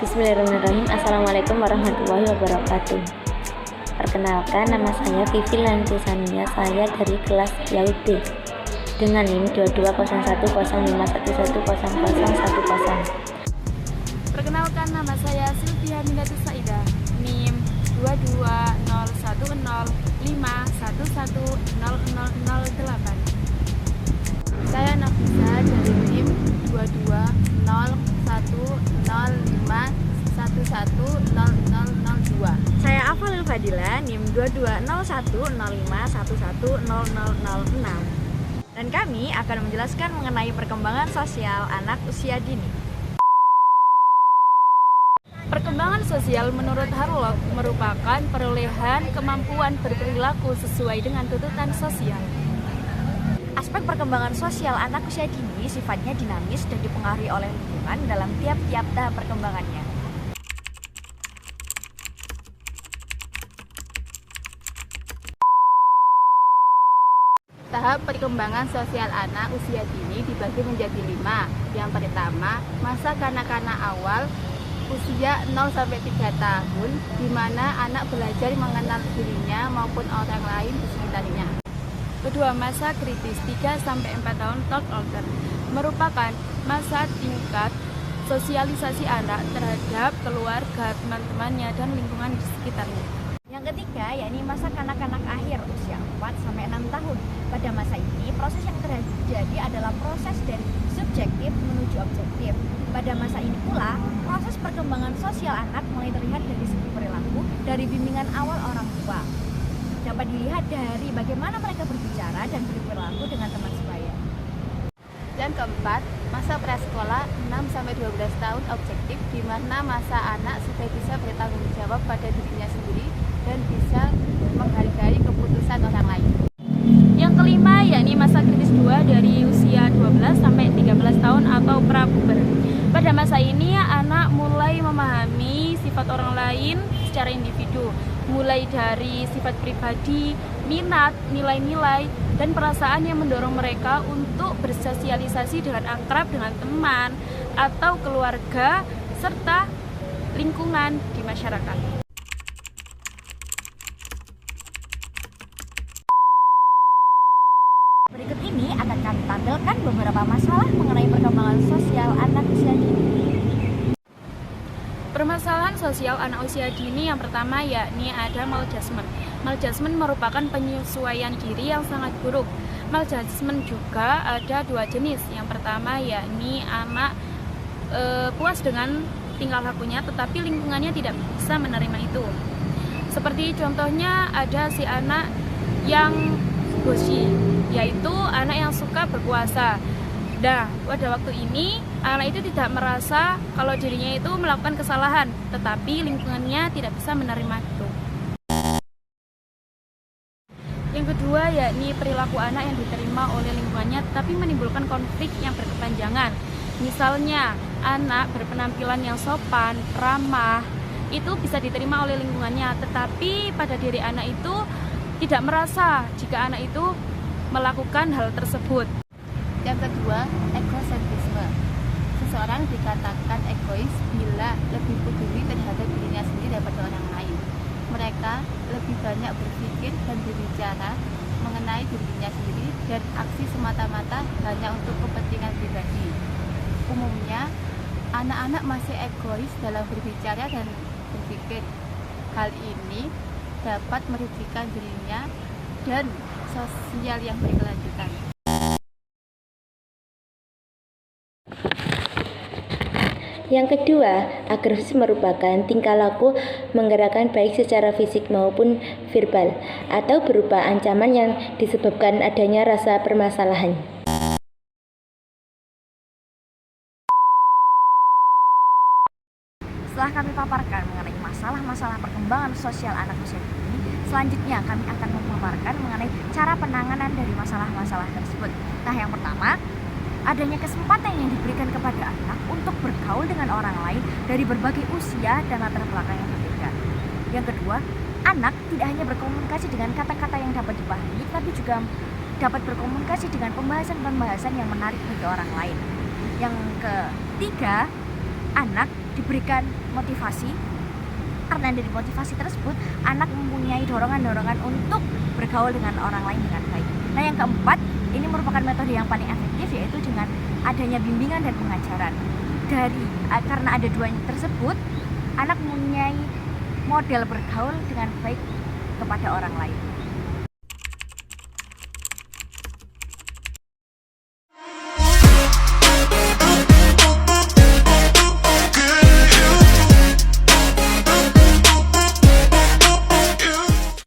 Bismillahirrahmanirrahim. Assalamualaikum warahmatullahi wabarakatuh. Perkenalkan, nama saya Vivi Lantisania. Saya dari kelas PAUD B dengan NIM 220105110010. Perkenalkan, nama saya Sylvia Minatus Saida, NIM 220105110008. Saya Nafisa dari NIM 220105110002. Saya Afalil Fadila, NIM 220105110006. Dan kami akan menjelaskan mengenai perkembangan sosial anak usia dini. Perkembangan sosial menurut Harlock merupakan perolehan kemampuan berperilaku sesuai dengan tuntutan sosial. Aspek perkembangan sosial anak usia dini sifatnya dinamis dan dipengaruhi oleh lingkungan dalam tiap-tiap tahap perkembangannya. Tahap perkembangan sosial anak usia dini dibagi menjadi 5. Yang pertama, masa kanak-kanak awal usia 0-3 tahun, di mana anak belajar mengenal dirinya maupun orang lain di sekitarnya. Kedua, masa kritis 3-4 tahun toddler merupakan masa tingkat sosialisasi anak terhadap keluarga, teman-temannya, dan lingkungan di sekitarnya. Yang ketiga, yakni masa kanak-kanak akhir usia 4-6 tahun. Pada masa ini, proses yang terjadi adalah proses dari subjektif menuju objektif. Pada masa ini pula, proses perkembangan sosial anak mulai terlihat dari segi perilaku, dari bimbingan awal orang tua. Dapat dilihat dari bagaimana mereka berbicara dan berperilaku dengan teman sebaya. Dan keempat, masa prasekolah 6-12 tahun objektif, di mana masa anak sudah bisa bertanggung jawab pada dirinya sendiri dan bisa menghargai keputusan orang lain. Yang kelima, yakni masa kritis 2 dari usia 12-13 tahun atau prapuber. Pada masa ini, anak mulai memahami sifat orang lain secara individu, mulai dari sifat pribadi, minat, nilai-nilai, dan perasaan yang mendorong mereka untuk bersosialisasi dengan akrab dengan teman atau keluarga serta lingkungan di masyarakat. Berikut ini akan kami tampilkan beberapa masalah mengenai perkembangan sosial anak usia dini. Permasalahan sosial anak usia dini yang pertama yakni ada maladjustment. Maladjustment merupakan penyesuaian diri yang sangat buruk. Maladjustment juga ada dua jenis. Yang pertama yakni anak puas dengan tingkah lakunya tetapi lingkungannya tidak bisa menerima itu. Seperti contohnya ada si anak yang bossy, yaitu anak yang suka berkuasa. Nah, pada waktu ini anak itu tidak merasa kalau dirinya itu melakukan kesalahan, tetapi lingkungannya tidak bisa menerima itu. Yang kedua yakni perilaku anak yang diterima oleh lingkungannya tetapi menimbulkan konflik yang berkepanjangan. Misalnya, anak berpenampilan yang sopan, ramah, itu bisa diterima oleh lingkungannya, tetapi pada diri anak itu tidak merasa jika anak itu melakukan hal tersebut. Yang kedua, egosentrisme. Seseorang dikatakan egois bila lebih peduli terhadap dirinya sendiri daripada orang lain. Mereka lebih banyak berpikir dan berbicara mengenai dirinya sendiri dan aksi semata-mata hanya untuk kepentingan pribadi. Umumnya, anak-anak masih egois dalam berbicara dan berpikir. Hal ini dapat merugikan dirinya dan sosial yang berkelanjutan. Yang kedua, agresif merupakan tingkah laku menggerakkan baik secara fisik maupun verbal atau berupa ancaman yang disebabkan adanya rasa permasalahan. Setelah kami paparkan mengenai masalah-masalah perkembangan sosial anak usia dini, selanjutnya kami akan memaparkan mengenai cara penanganan dari masalah-masalah tersebut. Nah, yang pertama, adanya kesempatan yang diberikan kepada anak untuk bergaul dengan orang lain dari berbagai usia dan latar belakang yang berbeda. Yang kedua, anak tidak hanya berkomunikasi dengan kata-kata yang dapat dipahami, tapi juga dapat berkomunikasi dengan pembahasan-pembahasan yang menarik bagi orang lain. Yang ketiga, anak diberikan motivasi. Karena dari motivasi tersebut, anak mempunyai dorongan-dorongan untuk bergaul dengan orang lain dengan baik. Nah, yang keempat, ini merupakan metode yang paling efektif, yaitu dengan adanya bimbingan dan pengajaran. Karena ada dua tersebut, anak mempunyai model bergaul dengan baik kepada orang lain.